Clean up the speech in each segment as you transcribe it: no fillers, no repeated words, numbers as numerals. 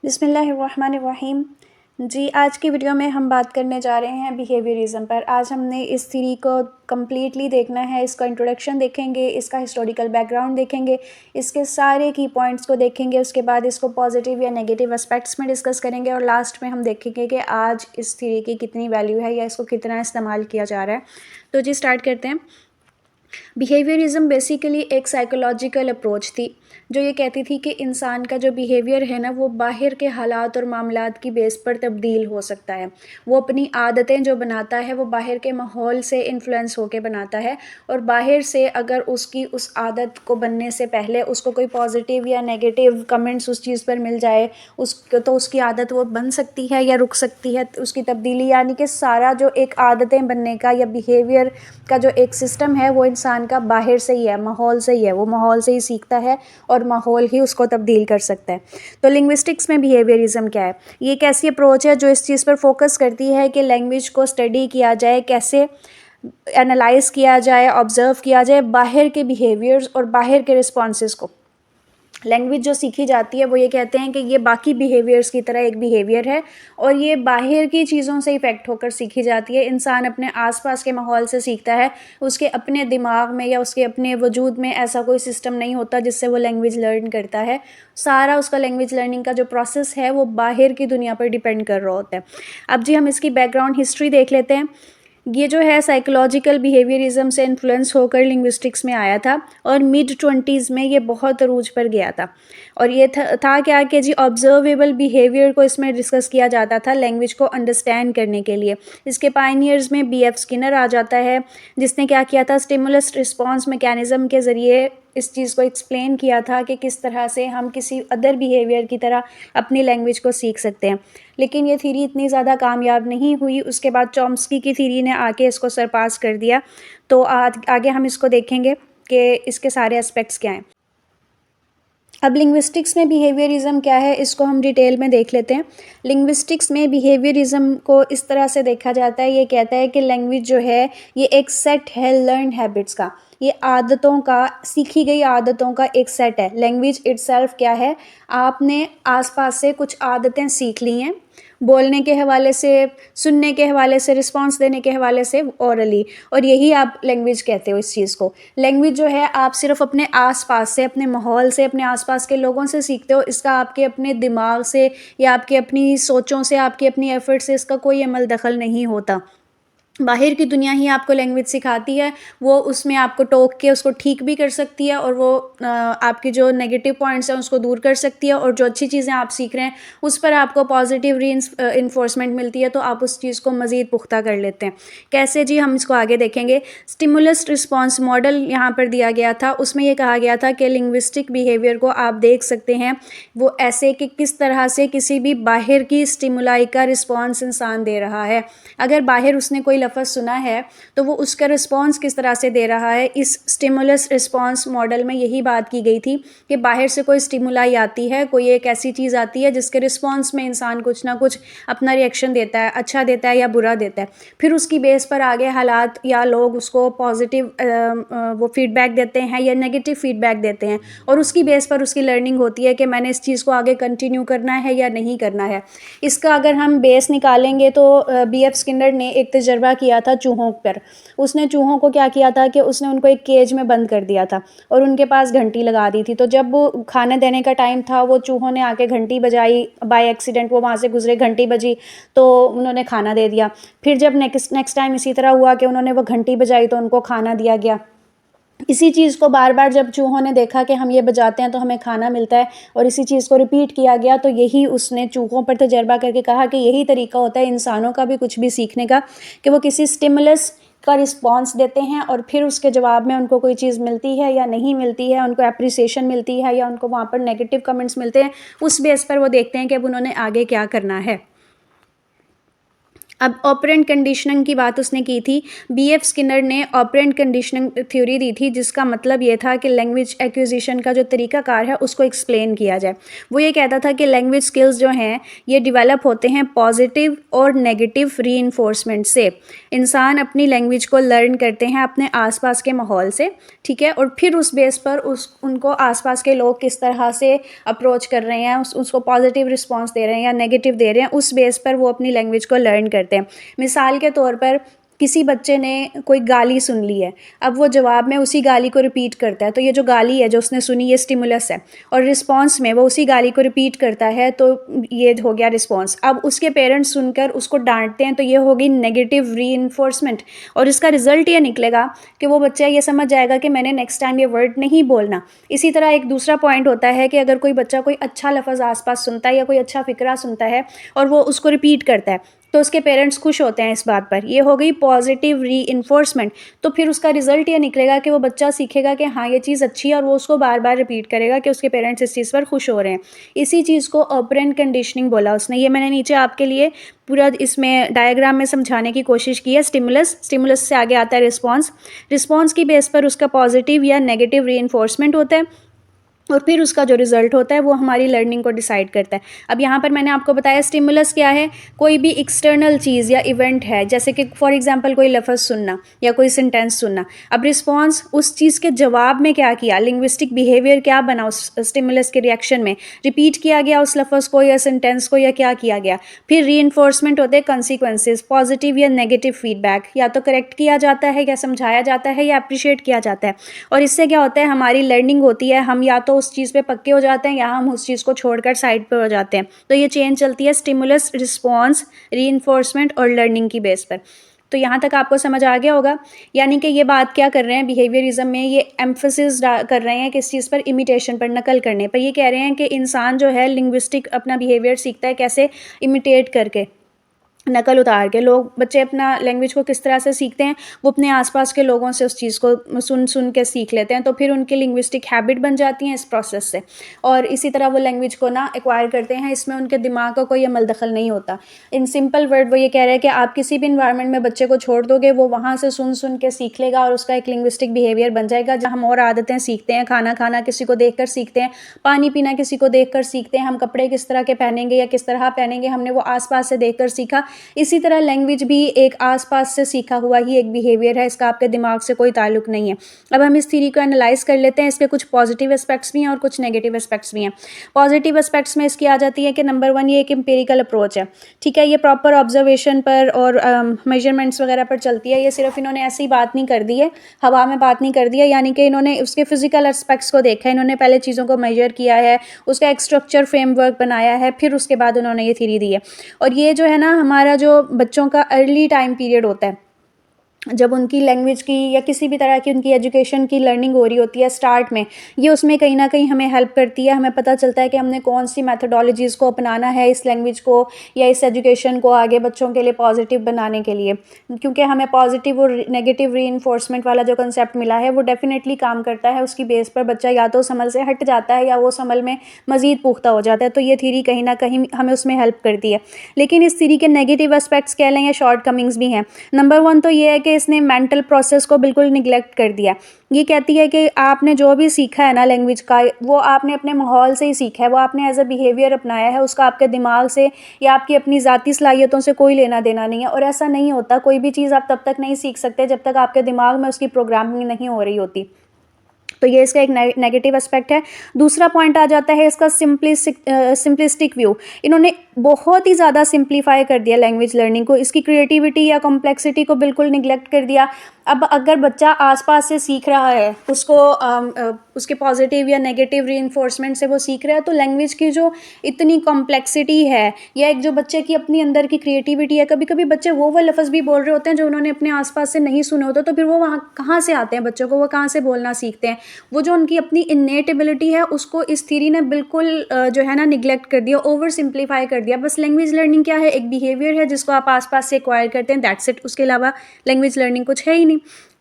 बिस्मिल्लाहिर्रहमानिर्रहीम। जी, आज की वीडियो में हम बात करने जा रहे हैं बिहेवियरिज़म पर। आज हमने इस थ्योरी को कम्प्लीटली देखना है। इसका इंट्रोडक्शन देखेंगे, इसका हिस्टोरिकल बैकग्राउंड देखेंगे, इसके सारे की पॉइंट्स को देखेंगे, उसके बाद इसको पॉजिटिव या नेगेटिव एस्पेक्ट्स में डिस्कस करेंगे और लास्ट में हम देखेंगे कि आज इस थ्योरी की कितनी वैल्यू है या इसको कितना इस्तेमाल किया जा रहा है। तो जी स्टार्ट करते हैं। बिहेवियरिज़म बेसिकली एक साइकोलॉजिकल अप्रोच थी जो ये कहती थी कि इंसान का जो बिहेवियर है ना वो बाहर के हालात और मामलात की बेस पर तब्दील हो सकता है। वो अपनी आदतें जो बनाता है वो बाहर के माहौल से इन्फ्लुएंस होकर बनाता है और बाहर से अगर उसकी उस आदत को बनने से पहले उसको कोई पॉजिटिव या नेगेटिव कमेंट्स उस चीज़ पर मिल जाए तो उसकी आदत वो बन सकती है या रुक सकती है उसकी तब्दीली। यानी कि सारा जो एक आदतें बनने का या बिहेवियर का जो एक सिस्टम है वो इंसान का बाहर से ही है, माहौल से ही है। वो माहौल से ही सीखता है और माहौल ही उसको तब्दील कर सकता है। तो लिंग्विस्टिक्स में बिहेवियरिज़म क्या है? ये एक ऐसी अप्रोच है जो इस चीज़ पर फोकस करती है कि लैंग्वेज को स्टडी किया जाए, कैसे एनालाइज किया जाए, ऑब्ज़र्व किया जाए बाहर के बिहेवियर्स और बाहर के रिस्पॉन्सेस को। लैंग्वेज जो सीखी जाती है वो ये कहते हैं कि ये बाकी बिहेवियर्स की तरह एक बिहेवियर है और ये बाहर की चीज़ों से इफ़ेक्ट होकर सीखी जाती है। इंसान अपने आसपास के माहौल से सीखता है, उसके अपने दिमाग में या उसके अपने वजूद में ऐसा कोई सिस्टम नहीं होता जिससे वो लैंग्वेज लर्न करता है। सारा उसका लैंग्वेज लर्निंग का जो प्रोसेस है वो बाहर की दुनिया पर डिपेंड कर रहा होता है। अब जी हम इसकी बैकग्राउंड हिस्ट्री देख लेते हैं। ये जो है साइकोलॉजिकल बिहेवियरिज़म से इन्फ्लुएंस होकर लिंग्विस्टिक्स में आया था और मिड-20s में ये बहुत अरूज पर गया था। और ये था क्या कि जी ऑब्जर्वेबल बिहेवियर को इसमें डिस्कस किया जाता था लैंग्वेज को अंडरस्टैंड करने के लिए। इसके पायनियर्स में B.F. स्किनर आ जाता है जिसने क्या किया था, स्टिमुलस रिस्पॉन्स मैकेनिज़्म के ज़रिए इस चीज़ को एक्सप्लेन किया था कि किस तरह से हम किसी अदर बिहेवियर की तरह अपनी लैंग्वेज को सीख सकते हैं। लेकिन ये थ्योरी इतनी ज़्यादा कामयाब नहीं हुई। उसके बाद चॉम्स्की की थ्योरी ने आके इसको सरपास कर दिया। तो आगे हम इसको देखेंगे कि इसके सारे एस्पेक्ट्स क्या हैं। अब लिंग्विस्टिक्स में बिहेवियरिज़म क्या है इसको हम डिटेल में देख लेते हैं। लिंग्विस्टिक्स में बिहेवियरिज़म को इस तरह से देखा जाता है, ये कहता है कि लैंग्वेज जो है ये एक सेट है लर्न हैबिट्स का। ये आदतों का, सीखी गई आदतों का एक सेट है। लैंग्वेज इटसेल्फ क्या है, आपने आसपास से कुछ आदतें सीख ली हैं, बोलने के हवाले से, सुनने के हवाले से, रिस्पॉन्स देने के हवाले से, ओरली, और यही आप लैंग्वेज कहते हो इस चीज़ को। लैंग्वेज जो है आप सिर्फ अपने आसपास से, अपने माहौल से, अपने आसपास के लोगों से सीखते हो। इसका आपके अपने दिमाग से या आपके अपनी सोचों से, आपकी अपनी एफर्ट से इसका कोई अमल दखल नहीं होता। बाहर की दुनिया ही आपको लैंग्वेज सिखाती है। वो उसमें आपको टोक के उसको ठीक भी कर सकती है और वो आपके जो नेगेटिव पॉइंट्स हैं उसको दूर कर सकती है, और जो अच्छी चीज़ें आप सीख रहे हैं उस पर आपको पॉजिटिव इन्फोर्समेंट मिलती है तो आप उस चीज़ को मज़ीद पुख्ता कर लेते हैं। कैसे जी, हम इसको आगे देखेंगे। स्टिमुलस रिस्पॉन्स मॉडल यहाँ पर दिया गया था। उसमें ये कहा गया था कि लिंग्विस्टिक बिहेवियर को आप देख सकते हैं वो ऐसे कि किस तरह से किसी भी बाहर की स्टिमुलाई का रिस्पॉन्स इंसान दे रहा है। अगर बाहर उसने कोई लफ्ज़ सुना है तो वो उसका रिस्पॉन्स किस तरह से दे रहा है। इस स्टिमुलस रिस्पॉन्स मॉडल में यही बात की गई थी कि बाहर से कोई स्टिमुलाई आती है, कोई एक ऐसी चीज़ आती है जिसके रिस्पॉन्स में इंसान कुछ ना कुछ अपना रिएक्शन देता है, अच्छा देता है या बुरा देता है। फिर उसकी बेस पर आगे हालात या लोग उसको पॉजिटिव वो फीडबैक देते हैं या नेगेटिव फीडबैक देते हैं, और उसकी बेस पर उसकी लर्निंग होती है कि मैंने इस चीज़ को आगे कंटिन्यू करना है या नहीं करना है। इसका अगर हम बेस निकालेंगे तो B.F. स्किनर ने एक तजर्बा किया था चूहों पर। उसने चूहों को क्या किया था कि उसने उनको एक केज में बंद कर दिया था और उनके पास घंटी लगा दी थी। तो जब वो खाने देने का टाइम था वो चूहों ने आके घंटी बजाई, बाय एक्सीडेंट वो वहाँ से गुजरे, घंटी बजी तो उन्होंने खाना दे दिया। फिर जब नेक्स्ट टाइम इसी तरह हुआ कि उन्होंने वो घंटी बजाई तो उनको खाना दिया गया। इसी चीज़ को बार बार जब चूहों ने देखा कि हम ये बजाते हैं तो हमें खाना मिलता है और इसी चीज़ को रिपीट किया गया, तो यही उसने चूहों पर तजर्बा करके कहा कि यही तरीका होता है इंसानों का भी कुछ भी सीखने का, कि वो किसी स्टिमुलस का रिस्पॉन्स देते हैं और फिर उसके जवाब में उनको कोई चीज़ मिलती है या नहीं मिलती है, उनको अप्रिसिएशन मिलती है या उनको वहाँ पर नेगेटिव कमेंट्स मिलते हैं, उस बेस पर वो देखते हैं कि अब उन्होंने आगे क्या करना है। अब ऑपरेंट कंडीशनिंग की बात उसने की थी। बीएफ स्किनर ने ऑपरेंट कंडीशनिंग थ्योरी दी थी, जिसका मतलब ये था कि लैंग्वेज एक्विजिशन का जो तरीकाकार है उसको एक्सप्लेन किया जाए। वो ये कहता था कि लैंग्वेज स्किल्स जो हैं ये डेवलप होते हैं पॉजिटिव और नेगेटिव रीइंफोर्समेंट से। इंसान अपनी लैंग्वेज को लर्न करते हैं अपने आसपास के माहौल से, ठीक है, और फिर उस बेस पर उनको आसपास के लोग किस तरह से अप्रोच कर रहे हैं, उसको पॉजिटिव रिस्पॉन्स दे रहे हैं या नेगेटिव दे रहे हैं, उस बेस पर वो अपनी लैंग्वेज को लर्न करते हैं। मिसाल के तौर पर किसी बच्चे ने कोई गाली सुन ली है, अब वो जवाब में उसी गाली को रिपीट करता है, तो ये जो गाली है जो उसने सुनी ये स्टिमुलस है, और रिस्पॉन्स में वो उसी गाली को रिपीट करता है, तो ये हो गया रिस्पॉन्स। अब उसके पेरेंट्स सुनकर उसको डांटते हैं तो ये होगी नेगेटिव रीइंफोर्समेंट, और इसका रिजल्ट ये निकलेगा कि वो बच्चा ये समझ जाएगा कि मैंने नेक्स्ट टाइम ये वर्ड नहीं बोलना। इसी तरह एक दूसरा पॉइंट होता है कि अगर कोई बच्चा कोई अच्छा लफ्ज़ आसपास सुनता है या कोई अच्छा फ़िक्रा सुनता है और वो उसको रिपीट करता है, तो उसके पेरेंट्स खुश होते हैं इस बात पर। ये हो गई पॉजिटिव रीइंफोर्समेंट। तो फिर उसका रिजल्ट ये निकलेगा कि वो बच्चा सीखेगा कि हाँ ये चीज़ अच्छी है, और वो उसको बार बार रिपीट करेगा कि उसके पेरेंट्स इस चीज़ पर खुश हो रहे हैं। इसी चीज़ को ऑपरेंट कंडीशनिंग बोला उसने। ये मैंने नीचे आपके लिए पूरा इसमें डायग्राम में समझाने की कोशिश की है। स्टिमुलस से आगे आता है रिस्पॉन्स की बेस पर उसका पॉजिटिव या नेगेटिव रीइंफोर्समेंट होता है, और फिर उसका जो रिज़ल्ट होता है वो हमारी लर्निंग को डिसाइड करता है। अब यहाँ पर मैंने आपको बताया स्टिमुलस क्या है, कोई भी एक्सटर्नल चीज़ या इवेंट है, जैसे कि फॉर एग्जांपल कोई लफ्ज़ सुनना या कोई सेंटेंस सुनना। अब रिस्पॉन्स उस चीज़ के जवाब में क्या किया, लिंग्विस्टिक बिहेवियर क्या बना उस स्टिमुलस के रिएक्शन में, रिपीट किया गया उस लफ्ज़ को या सेंटेंस को या क्या किया गया। फिर रीइंफोर्समेंट होते हैं कंसिक्वेंसेस, पॉजिटिव या नेगेटिव फीडबैक, या तो करेक्ट किया जाता है या समझाया जाता है या अप्रिशिएट किया जाता है। और इससे क्या होता है, हमारी लर्निंग होती है, हम या तो उस चीज़ पे पक्के हो जाते हैं या हम उस चीज़ को छोड़कर साइड पे हो जाते हैं। तो ये चेन चलती है स्टिमुलस, रिस्पॉन्स, रीइंफोर्समेंट और लर्निंग की बेस पर। तो यहाँ तक आपको समझ आ गया होगा। यानी कि ये बात क्या कर रहे हैं बिहेवियरिज्म में, ये एम्फोसिस कर रहे हैं किस चीज़ पर, इमिटेशन पर, नकल करने पर। ये कह रहे हैं कि इंसान जो है लिंग्विस्टिक अपना बिहेवियर सीखता है कैसे, इमिटेट करके, नकल उतार के। लोग बच्चे अपना लैंग्वेज को किस तरह से सीखते हैं, वो अपने आसपास के लोगों से उस चीज़ को सुन सुन के सीख लेते हैं, तो फिर उनकी लिंग्विस्टिक हैबिट बन जाती हैं इस प्रोसेस से, और इसी तरह वो लैंग्वेज को ना एक्वायर करते हैं। इसमें उनके दिमाग का कोई अमल दखल नहीं होता। इन सिंपल वर्ड वो ये कह रहे हैं कि आप किसी भी इन्वायरमेंट में बच्चे को छोड़ दोगे, वो वहाँ से सुन सुन के सीख लेगा और उसका एक लिंग्विस्टिक बिहेवियर बन जाएगा। जहाँ हम और आदतें सीखते हैं, खाना खाना किसी को देख कर सीखते हैं, पानी पीना किसी को देख कर सीखते हैं, हम कपड़े किस तरह के पहनेंगे या किस तरह पहनेंगे हमने वो आसपास से देख कर सीखा। इसी तरह लैंग्वेज भी एक आसपास से सीखा हुआ ही एक बिहेवियर है, इसका आपके दिमाग से कोई ताल्लुक नहीं है। अब हम इस थ्योरी को एनालाइज कर लेते हैं। इसके कुछ पॉजिटिव एस्पेक्ट्स भी हैं और कुछ नेगेटिव एस्पेक्ट्स भी हैं। पॉजिटिव एस्पेक्ट्स में इसकी आ जाती है कि नंबर 1 ये एक एम्पिरिकल अप्रोच है, ठीक है, ये प्रॉपर ऑब्जर्वेशन पर और मेजरमेंट्स वगैरह पर चलती है। ये सिर्फ इन्होंने ऐसी बात नहीं कर दी है, हवा में बात नहीं कर दी है, यानी कि इन्होंने उसके फिजिकल एस्पेक्ट्स को देखा है, इन्होंने पहले चीज़ों को मेजर किया है, उसका एक स्ट्रक्चर फ्रेमवर्क बनाया है, फिर उसके बाद उन्होंने ये थ्योरी दी है। और ये जो है ना, हमारा जो बच्चों का अर्ली टाइम पीरियड होता है, जब उनकी लैंग्वेज की या किसी भी तरह की उनकी एजुकेशन की लर्निंग हो रही होती है स्टार्ट में, ये उसमें कहीं ना कहीं हमें हेल्प करती है। हमें पता चलता है कि हमने कौन सी मैथडोलॉजीज़ को अपनाना है इस लैंग्वेज को या इस एजुकेशन को आगे बच्चों के लिए पॉजिटिव बनाने के लिए, क्योंकि हमें पॉजिटिव और नेगेटिव रीइंफोर्समेंट वाला जो कंसेप्ट मिला है वो डेफिनेटली काम करता है। उसकी बेस पर बच्चा या तो समल से हट जाता है या वो समल में मज़ीद पुख्ता हो जाता है। तो ये थ्योरी कहीं ना कहीं हमें उसमें हेल्प करती है। लेकिन इस थ्योरी के नेगेटिव एस्पेक्ट्स कह लें या शॉर्ट कमिंग्स भी हैं। नंबर 1 तो ये है कि इसने मेंटल प्रोसेस को बिल्कुल निगलेक्ट कर दिया। ये कहती है कि आपने जो भी सीखा है ना लैंग्वेज का, वो आपने अपने माहौल से ही सीखा है, वो आपने एज अ बिहेवियर अपनाया है, उसका आपके दिमाग से या आपकी अपनी ज़ाती सलाहियतों से कोई लेना देना नहीं है। और ऐसा नहीं होता, कोई भी चीज़ आप तब तक नहीं सीख सकते जब तक आपके दिमाग में उसकी प्रोग्रामिंग नहीं हो रही होती। तो ये इसका एक नेगेटिव एस्पेक्ट है। दूसरा पॉइंट आ जाता है इसका सिंपलिस्टिक व्यू। इन्होंने बहुत ही ज़्यादा सिंप्लीफाई कर दिया लैंग्वेज लर्निंग को, इसकी क्रिएटिविटी या कॉम्प्लेक्सिटी को बिल्कुल निगलेक्ट कर दिया। अब अगर बच्चा आसपास से सीख रहा है, उसको उसके पॉजिटिव या नेगेटिव रीइंफोर्समेंट से वो सीख रहा है, तो लैंग्वेज की जो इतनी कॉम्प्लेक्सिटी है या एक जो बच्चे की अपनी अंदर की क्रिएटिविटी है, कभी कभी बच्चे वो लफ्ज़ भी बोल रहे होते हैं जो उन्होंने अपने आसपास से नहीं सुने होते, तो फिर वो वहाँ कहाँ से आते हैं बच्चों को, वो कहाँ से बोलना सीखते हैं। वो जो उनकी अपनी इन्नेट एबिलिटी है उसको इस थ्योरी ने बिल्कुल जो है ना निगलेक्ट कर दिया, ओवर सिंप्लीफाई कर दिया। बस लैंग्वेज लर्निंग क्या है, एक बिहेवियर है जिसको आप आसपास से एक्वायर करते हैं, दैट्स इट। उसके अलावा लैंग्वेज लर्निंग कुछ है ही नहीं।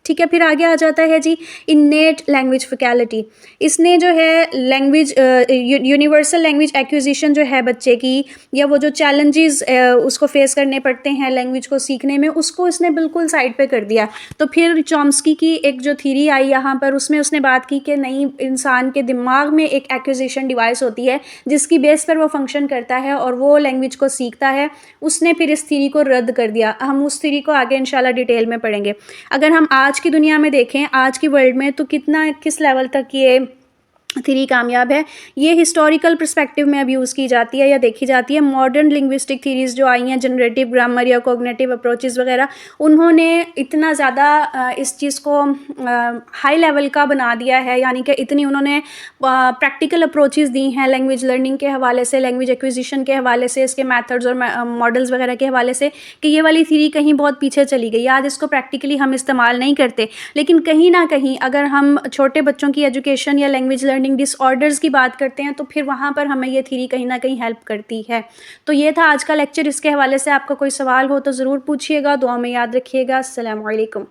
ठीक है, फिर आगे आ जाता है जी इन्नेट लैंग्वेज फैकल्टी। इसने जो है लैंग्वेज यूनिवर्सल लैंग्वेज एक्विजिशन जो है बच्चे की, या वो जो चैलेंजेस उसको फेस करने पड़ते हैं लैंग्वेज को सीखने में, उसको इसने बिल्कुल साइड पे कर दिया। तो फिर चॉम्स्की की एक जो थ्योरी आई यहाँ पर, उसमें उसने बात की कि नहीं, इंसान के दिमाग में एक एक्विजिशन डिवाइस होती है जिसकी बेस पर वो फंक्शन करता है और वो लैंग्वेज को सीखता है। उसने फिर इस थ्योरी को रद्द कर दिया। हम उस थ्योरी को आगे इंशाल्लाह डिटेल में पढ़ेंगे। अगर हम आज की दुनिया में देखें, आज की वर्ल्ड में, तो किस लेवल तक ये थ्योरी कामयाब है, ये हिस्टोरिकल पर्सपेक्टिव में अब यूज़ की जाती है या देखी जाती है। मॉडर्न लिंग्विस्टिक थ्योरीज जो आई हैं, जनरेटिव ग्रामर या कोग्निटिव अप्रोचेस वगैरह, उन्होंने इतना ज़्यादा इस चीज़ को हाई लेवल का बना दिया है, यानी कि इतनी उन्होंने प्रैक्टिकल अप्रोचेस दी हैं लैंग्वेज लर्निंग के हवाले से, लैंग्वेज एक्विजिशन के हवाले से, इसके मैथड्स और मॉडल्स वगैरह के हवाले से, कि ये वाली थ्योरी कहीं बहुत पीछे चली गई। आज इसको प्रैक्टिकली हम इस्तेमाल नहीं करते, लेकिन कहीं ना कहीं अगर हम छोटे बच्चों की एजुकेशन या लैंग्वेज लर्निंग डिसऑर्डर्स की बात करते हैं, तो फिर वहाँ पर हमें ये थ्योरी कहीं ना कहीं हेल्प करती है। तो ये था आज का लेक्चर। इसके हवाले से आपका कोई सवाल हो तो ज़रूर पूछिएगा। दुआ में याद रखिएगा। अस्सलाम वालेकुम।